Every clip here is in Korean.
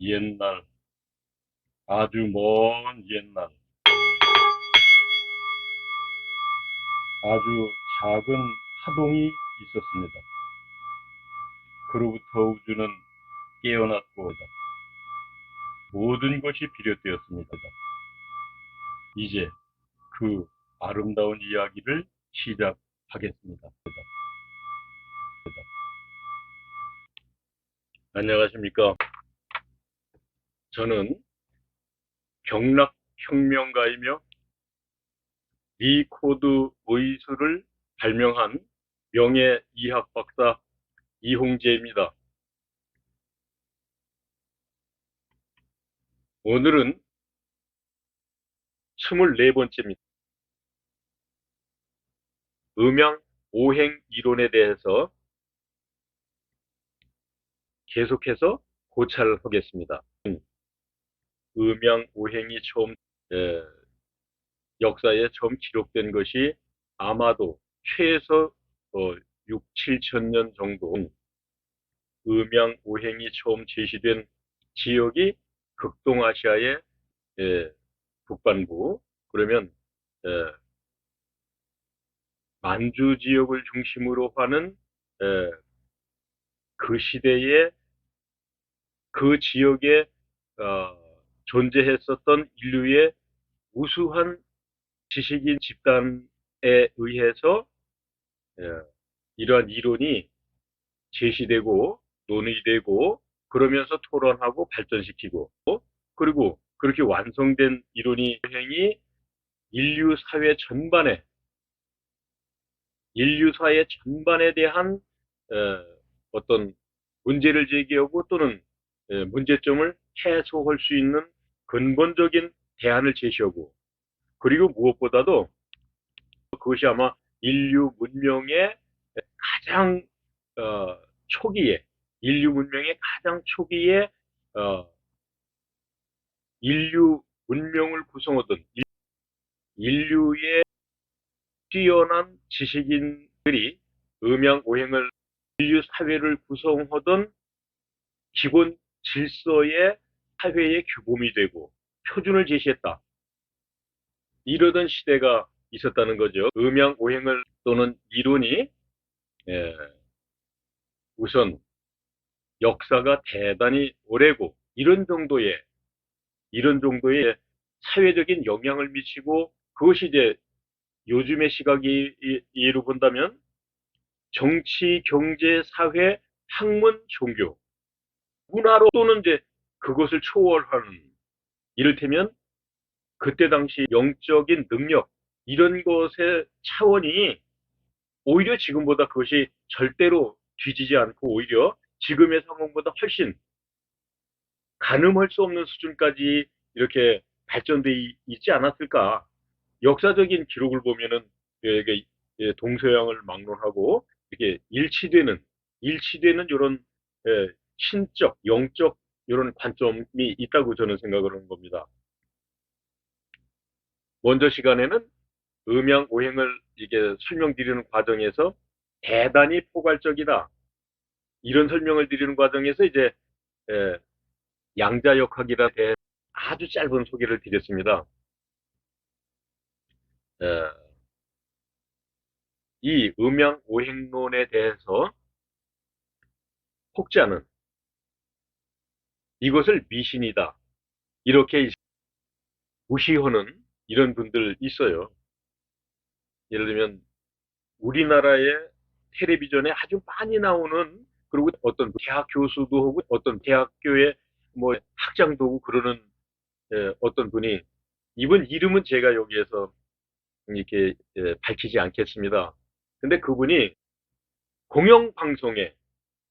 옛날, 아주 먼 옛날, 아주 작은 파동이 있었습니다. 그로부터 우주는 깨어났고 모든 것이 비롯되었습니다. 이제 그 아름다운 이야기를 시작하겠습니다. 안녕하십니까. 저는 경락혁명가이며 리코드 의수를 발명한 명예이학 박사 이홍재입니다. 오늘은 24번째입니다. 음양 오행 이론에 대해서 계속해서 고찰을 하겠습니다. 음양 오행이 처음 역사에 처음 기록된 것이 아마도 최소 6, 7천 년 정도. 음양 오행이 처음 제시된 지역이 극동아시아의 북반부, 그러면 만주 지역을 중심으로 하는 그 시대에 그 지역에 존재했었던 인류의 우수한 지식인 집단에 의해서 이러한 이론이 제시되고 논의되고 그러면서 토론하고 발전시키고, 그리고 그렇게 완성된 이론이 인류 사회 전반에 대한 어떤 문제를 제기하고 또는 문제점을 해소할 수 있는 근본적인 대안을 제시하고, 그리고 무엇보다도 그것이 아마 인류 문명의 가장 초기에 인류 문명을 구성하던 인류의 뛰어난 지식인들이 음양 오행을 인류 사회를 구성하던 기본 질서의 사회의 규범이 되고 표준을 제시했다. 이러던 시대가 있었다는 거죠. 음양 오행을 또는 이론이 우선 역사가 대단히 오래고 이런 정도의 사회적인 영향을 미치고, 그것이 이제 요즘의 시각으로 본다면 정치, 경제, 사회, 학문, 종교, 문화로 또는 이제 그것을 초월하는, 이를테면 그때 당시 영적인 능력, 이런 것의 차원이 오히려 지금보다 그것이 절대로 뒤지지 않고 오히려 지금의 상황보다 훨씬 가늠할 수 없는 수준까지 이렇게 발전돼 있지 않았을까. 역사적인 기록을 보면은 동서양을 막론하고 이렇게 일치되는 이런 신적, 영적 이런 관점이 있다고 저는 생각을 하는 겁니다. 먼저 시간에는 음양 오행을 이게 설명드리는 과정에서 대단히 포괄적이다, 이런 설명을 드리는 과정에서 이제 양자역학이라 대해 아주 짧은 소개를 드렸습니다. 이 음양 오행론에 대해서 혹자는 이것을 미신이다, 이렇게 무시하는 이런 분들 있어요. 예를 들면 우리나라의 텔레비전에 아주 많이 나오는, 그리고 어떤 대학 교수도 하고 어떤 대학교의 뭐 학장도 하고 그러는 어떤 분이, 이분 이름은 제가 여기에서 이렇게 밝히지 않겠습니다. 근데 그분이 공영방송에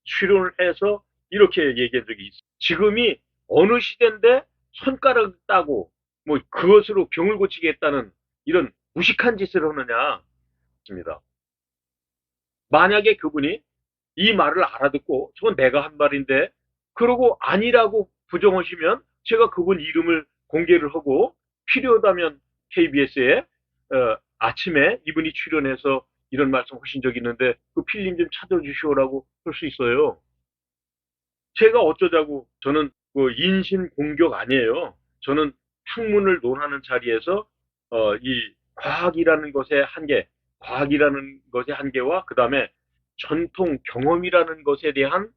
출연을 해서 이렇게 얘기한 적이 있어요. 지금이 어느 시대인데 손가락 따고 뭐 그것으로 병을 고치겠다는 이런 무식한 짓을 하느냐 입니다. 만약에 그분이 이 말을 알아듣고 저건 내가 한 말인데 그러고 아니라고 부정하시면 제가 그분 이름을 공개를 하고, 필요하다면 KBS에 아침에 이분이 출연해서 이런 말씀 하신 적이 있는데 그 필름 좀 찾아주시오라고 할 수 있어요. 제가 어쩌자고, 저는 그 인신 공격 아니에요. 저는 학문을 논하는 자리에서 이 과학이라는 것의 한계, 과학이라는 것의 한계와 그 다음에 전통 경험이라는 것에 대한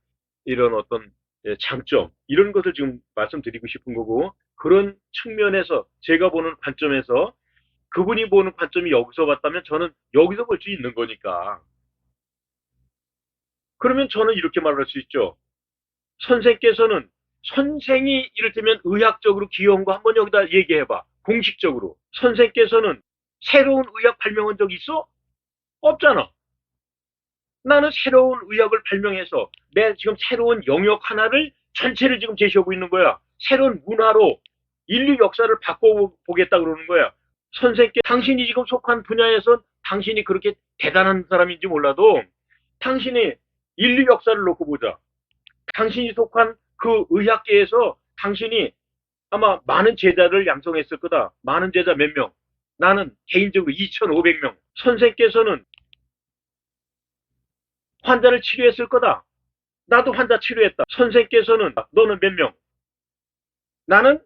이런 어떤 장점, 이런 것을 지금 말씀드리고 싶은 거고, 그런 측면에서 제가 보는 관점에서 그분이 보는 관점이 여기서 봤다면 저는 여기서 볼 수 있는 거니까. 그러면 저는 이렇게 말할 수 있죠. 선생께서는 선생이 이를테면 의학적으로 귀여운 거 한번 여기다 얘기해봐. 공식적으로. 선생께서는 새로운 의학 발명한 적 있어? 없잖아. 나는 새로운 의학을 발명해서 내 지금 새로운 영역 하나를 전체를 지금 제시하고 있는 거야. 새로운 문화로 인류 역사를 바꿔보겠다 그러는 거야. 선생께 당신이 지금 속한 분야에서 당신이 그렇게 대단한 사람인지 몰라도 당신이 인류 역사를 놓고 보자. 당신이 속한 그 의학계에서 당신이 아마 많은 제자를 양성했을 거다. 많은 제자 몇 명? 나는 개인적으로 2,500명. 선생께서는 환자를 치료했을 거다. 나도 환자 치료했다. 선생께서는 너는 몇 명? 나는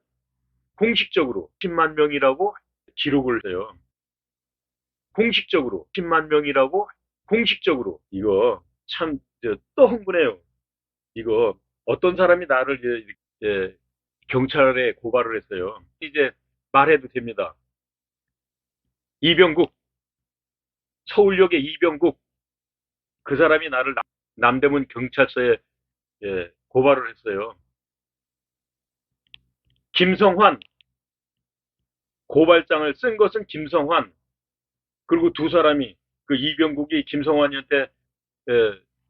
공식적으로 10만 명이라고 기록을 해요. 공식적으로 10만 명이라고 공식적으로. 이거 참 또 흥분해요. 이거 어떤 사람이 나를 이제 경찰에 고발을 했어요. 이제 말해도 됩니다. 이병국, 서울역의 이병국, 그 사람이 나를 남대문 경찰서에 고발을 했어요. 김성환, 고발장을 쓴 것은 김성환. 그리고 두 사람이 그 이병국이 김성환이한테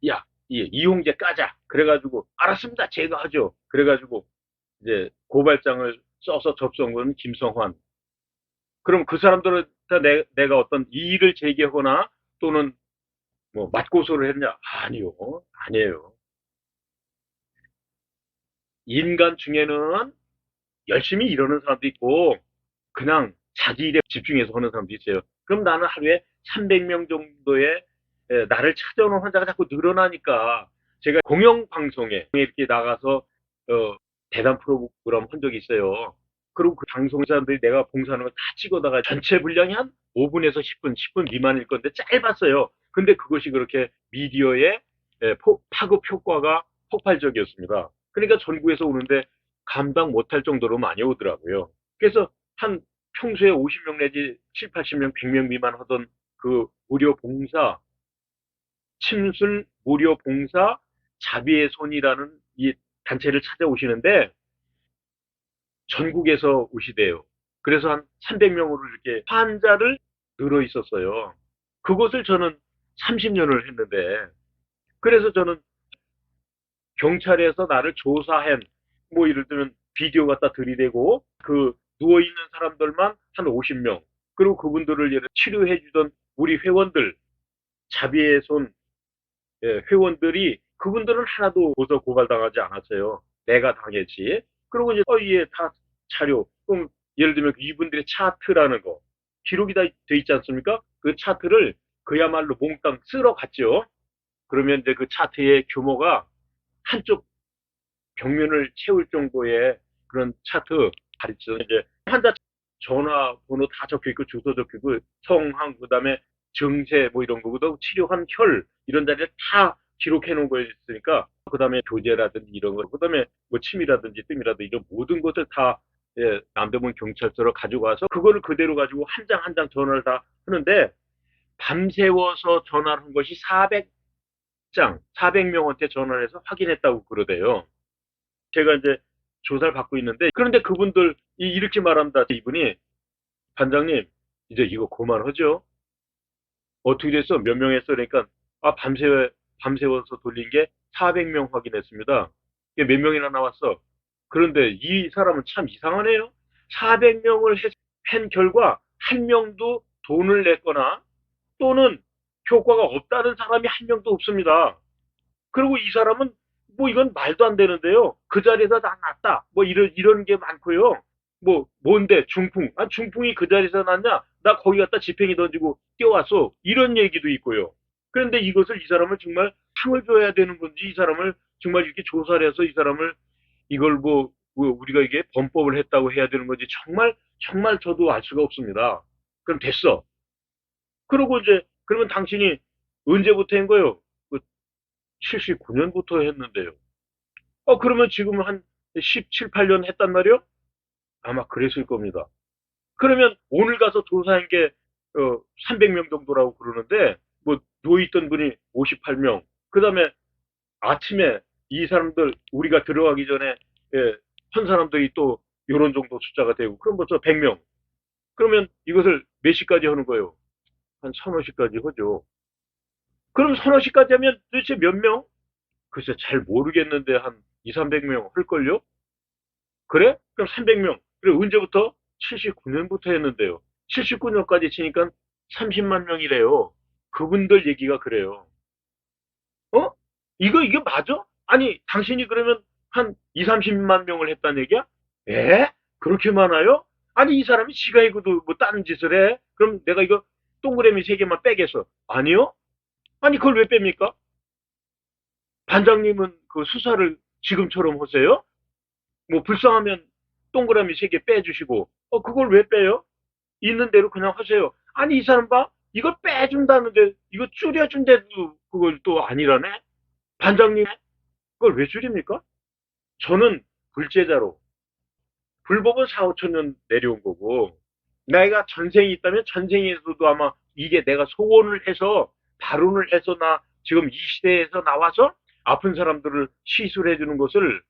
야, 이용재 까자. 그래가지고 알았습니다. 제가 하죠. 그래가지고 이제 고발장을 써서 접수한 건 김성환. 그럼 그 사람들은 내가 어떤 이의를 제기하거나 또는 뭐 맞고소를 했냐? 아니요. 아니에요. 인간 중에는 열심히 일하는 사람도 있고 그냥 자기 일에 집중해서 하는 사람도 있어요. 그럼 나는 하루에 300명 정도의 나를 찾아오는 환자가 자꾸 늘어나니까 제가 공영방송에 이렇게 나가서 대담 프로그램 한 적이 있어요. 그리고 그 방송사람들이 내가 봉사하는 걸 다 찍어다가 전체 분량이 한 5분에서 10분, 10분 미만일 건데 짧았어요. 근데 그것이 그렇게 미디어의 파급 효과가 폭발적이었습니다. 그러니까 전국에서 오는데 감당 못할 정도로 많이 오더라고요. 그래서 한 평소에 50명 내지 7, 80명, 100명 미만 하던 그 무료 봉사, 침술 무료 봉사 자비의 손이라는 이 단체를 찾아오시는데 전국에서 오시대요. 그래서 한 300명으로 이렇게 환자를 늘어 있었어요. 그것을 저는 30년을 했는데 그래서 저는 경찰에서 나를 조사한 뭐 예를 들면 비디오 갖다 들이대고 그 누워있는 사람들만 한 50명 그리고 그분들을 치료해 주던 우리 회원들 자비의 손 회원들이 그분들은 하나도 고소 고발당하지 않았어요. 내가 당했지. 그리고 이제 예, 다 자료. 그럼 예를 들면 이분들의 차트라는 거 기록이 다 돼 있지 않습니까? 그 차트를 그야말로 몽땅 쓸어 갔죠. 그러면 이제 그 차트의 규모가 한쪽 벽면을 채울 정도의 그런 차트 가르쳐 이제 환자 전화번호 다 적혀 있고 주소 적혀 있고 성함 그다음에 증세 뭐 이런 거고 치료한 혈 이런 자리를 다 기록해 놓은 거였으니까 그다음에 교제라든지 이런 거 그다음에 뭐 침이라든지 뜸이라든지 이런 모든 것을 다 남대문 경찰서로 가지고 와서 그거를 그대로 가지고 한 장 한 장 전화를 다 하는데 밤새워서 전화를 한 것이 400장 400명한테 전화를 해서 확인했다고 그러대요. 제가 이제 조사를 받고 있는데 그런데 그분들 이렇게 말합니다. 이분이 반장님 이제 이거 그만하죠. 어떻게 됐어? 몇 명 했어? 그러니까 밤새워서 돌린 게 400명 확인했습니다. 이게 몇 명이나 나왔어? 그런데 이 사람은 참 이상하네요. 400명을 한 결과 한 명도 돈을 냈거나 또는 효과가 없다는 사람이 한 명도 없습니다. 그리고 이 사람은 뭐 이건 말도 안 되는데요. 그 자리에서 나 났다. 뭐 이런 게 많고요. 뭐 뭔데 중풍. 아 중풍이 그 자리에서 났냐? 나 거기 갔다 지팽이 던지고 뛰어왔어. 이런 얘기도 있고요. 그런데 이것을 이 사람을 정말 상을 줘야 되는 건지 이 사람을 정말 이렇게 조사를 해서 이 사람을 이걸 뭐 우리가 이게 범법을 했다고 해야 되는 건지 정말 저도 알 수가 없습니다. 그럼 됐어. 그러고 이제 그러면 당신이 언제부터 한 거예요? 그 79년부터 했는데요. 그러면 지금 한 17, 8년 했단 말이요? 아마 그랬을 겁니다. 그러면 오늘 가서 조사한 게 300명 정도라고 그러는데 뭐 누워있던 분이 58명. 그다음에 아침에 이 사람들 우리가 들어가기 전에 한 사람들이 또 요런 정도 숫자가 되고 그럼 벌써 100명. 그러면 이것을 몇 시까지 하는 거예요? 한 서너 시까지 하죠. 그럼 서너 시까지 하면 도대체 몇 명? 글쎄 잘 모르겠는데 한 2, 300명 할걸요? 그래? 그럼 300명. 그래 언제부터? 79년부터 했는데요. 79년까지 치니까 30만 명이래요. 그분들 얘기가 그래요. 어? 이게 맞아? 아니, 당신이 그러면 한 2, 30만 명을 했다는 얘기야? 에? 그렇게 많아요? 아니, 이 사람이 지가 이거도 뭐 다른 짓을 해? 그럼 내가 이거 동그라미 3개만 빼겠어. 아니요? 아니, 그걸 왜 뺍니까? 반장님은 그 수사를 지금처럼 하세요? 뭐 불쌍하면 동그라미 3개 빼주시고, 그걸 왜 빼요? 있는 대로 그냥 하세요. 아니, 이 사람 봐. 이걸 빼준다는데, 이거 줄여준데도 그걸 또 아니라네? 반장님, 그걸 왜 줄입니까? 저는 불제자로, 불법은 4, 5천 년 내려온 거고, 내가 전생이 있다면 전생에서도 아마 이게 내가 소원을 해서, 발언을 해서 나 지금 이 시대에서 나와서 아픈 사람들을 시술해 주는 것을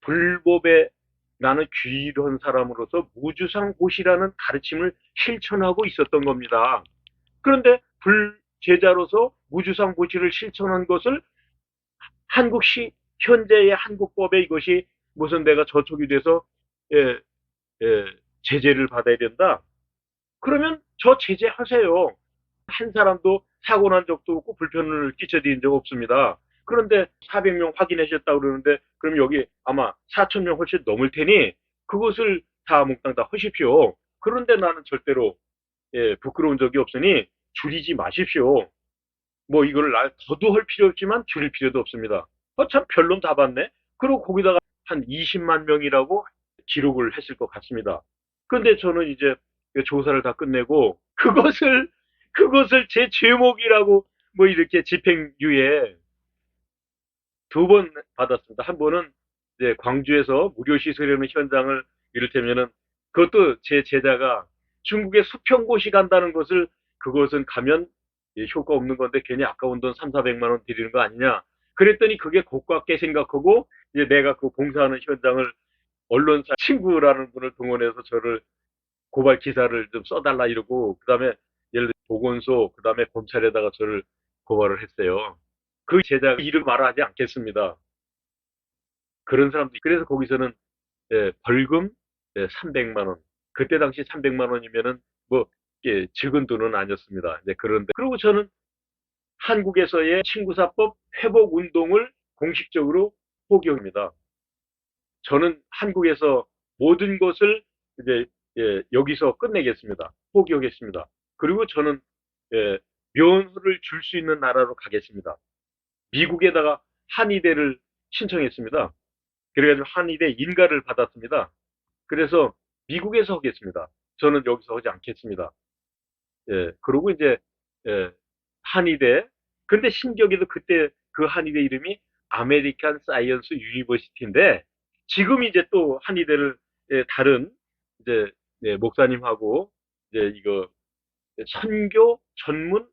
불법에 나는 귀한 사람으로서 무주상고시라는 가르침을 실천하고 있었던 겁니다. 그런데 불제자로서 무주상고시를 실천한 것을 한국시 현재의 한국법에 이것이 무슨 내가 저촉이 돼서 예, 제재를 받아야 된다. 그러면 저 제재하세요. 한 사람도 사고 난 적도 없고 불편을 끼쳐드린 적 없습니다. 그런데 400명 확인하셨다고 그러는데 그럼 여기 아마 4천 명 훨씬 넘을 테니 그것을 다 몽땅 다 하십시오. 그런데 나는 절대로 부끄러운 적이 없으니 줄이지 마십시오. 뭐 이거를 더도 할 필요 없지만 줄일 필요도 없습니다. 참 별론 다 봤네. 그리고 거기다가 한 20만 명이라고 기록을 했을 것 같습니다. 그런데 저는 이제 조사를 다 끝내고 그것을 제 제목이라고 뭐 이렇게 집행유예 2번 받았습니다. 한 번은 이제 광주에서 무료 시설하는 현장을 이를테면은 그것도 제 제자가 중국에 수평고시 간다는 것을 그것은 가면 효과 없는 건데 괜히 아까운 돈 3, 400만 원 들이는 거 아니냐. 그랬더니 그게 고깝게 생각하고 이제 내가 그 봉사하는 현장을 언론사 친구라는 분을 동원해서 저를 고발 기사를 좀 써달라 이러고 그다음에 예를 들어 보건소 그다음에 검찰에다가 저를 고발을 했어요. 그 제자 이름 말하지 않겠습니다. 그런 사람도 그래서 거기서는 벌금 300만 원. 그때 당시 300만 원이면은 뭐 적은 돈은 아니었습니다. 그런데 그리고 저는 한국에서의 친구사법 회복 운동을 공식적으로 포기합니다. 저는 한국에서 모든 것을 이제 여기서 끝내겠습니다. 포기하겠습니다. 그리고 저는 면허를 줄 수 있는 나라로 가겠습니다. 미국에다가 한의대를 신청했습니다. 그래가지고 한의대 인가를 받았습니다. 그래서 미국에서 하겠습니다. 저는 여기서 하지 않겠습니다. 그리고 이제 한의대. 근데 신기하게도 그때 그 한의대 이름이 아메리칸 사이언스 유니버시티인데 지금 이제 또 한의대를 다른 이제 목사님하고 이제 이거 선교 전문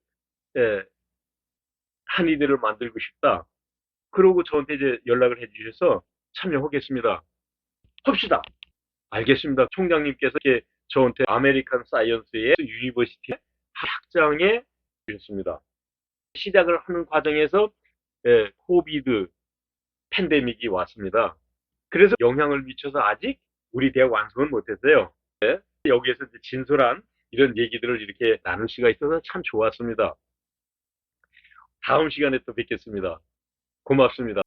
한의대를 만들고 싶다. 그러고 저한테 이제 연락을 해주셔서 참여하겠습니다. 합시다. 알겠습니다. 총장님께서 이렇게 저한테 아메리칸 사이언스의 유니버시티 학장에 주셨습니다. 시작을 하는 과정에서 코비드 팬데믹이 왔습니다. 그래서 영향을 미쳐서 아직 우리 대학 완성은 못했어요. 여기에서 이제 진솔한 이런 얘기들을 이렇게 나눌 수가 있어서 참 좋았습니다. 다음 시간에 또 뵙겠습니다. 고맙습니다.